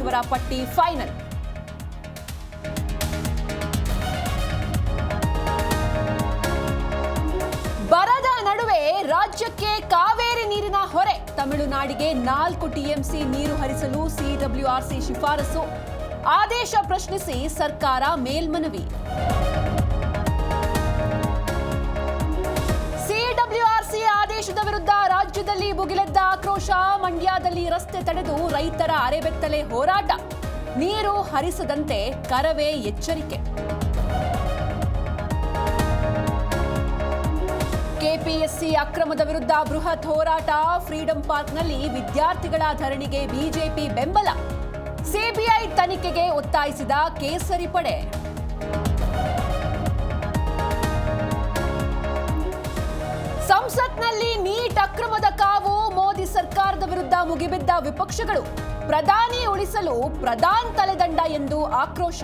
ಸಚಿವರ ಪಟ್ಟಿ ಫೈನಲ್. ಬರದ ನಡುವೆ ರಾಜ್ಯಕ್ಕೆ ಕಾವೇರಿ ನೀರಿನ ಹೊರೆ. ತಮಿಳುನಾಡಿಗೆ 4 ಟಿಎಂಸಿ ನೀರು ಹರಿಸಲು ಸಿಡಬ್ಲ್ಯೂಆರ್ಸಿ ಶಿಫಾರಸು. ಆದೇಶ ಪ್ರಶ್ನಿಸಿ ಸರ್ಕಾರ ಮೇಲ್ಮನವಿ. ಸಿಡಬ್ಲ್ಯೂಆರ್ಸಿ ಆದೇಶದ ವಿರುದ್ಧ ರಾಜ್ಯದಲ್ಲಿ ಭುಗಿಲೆದ್ದ ಆಕ್ರೋಶ. ಮಂಡ್ಯದಲ್ಲಿ ರಸ್ತೆ ತಡೆದು ರೈತರ ಅರೆಬೆತ್ತಲೆ ಹೋರಾಟ. ನೀರು ಹರಿಸದಂತೆ ಕರವೇ ಎಚ್ಚರಿಕೆ. ಕೆಪಿಎಸ್ಸಿ ಅಕ್ರಮದ ವಿರುದ್ಧ ಬೃಹತ್ ಹೋರಾಟ. ಫ್ರೀಡಂ ಪಾರ್ಕ್ನಲ್ಲಿ ವಿದ್ಯಾರ್ಥಿಗಳ ಧರಣಿಗೆ ಬಿಜೆಪಿ ಬೆಂಬಲ. ಸಿಬಿಐ ತನಿಖೆಗೆ ಒತ್ತಾಯಿಸಿದ ಕೇಸರಿ ಪಡೆ. ಸಂಸತ್ನಲ್ಲಿ ನೀಟ್ ಅಕ್ರಮದ ಕಾವು. ಮೋದಿ ಸರ್ಕಾರದ ವಿರುದ್ಧ ಮುಗಿಬಿದ್ದ ವಿಪಕ್ಷಗಳು. ಪ್ರಧಾನಿ ಉಳಿಸಲು ಪ್ರಧಾನ್ ತಲೆದಂಡ ಎಂದು ಆಕ್ರೋಶ.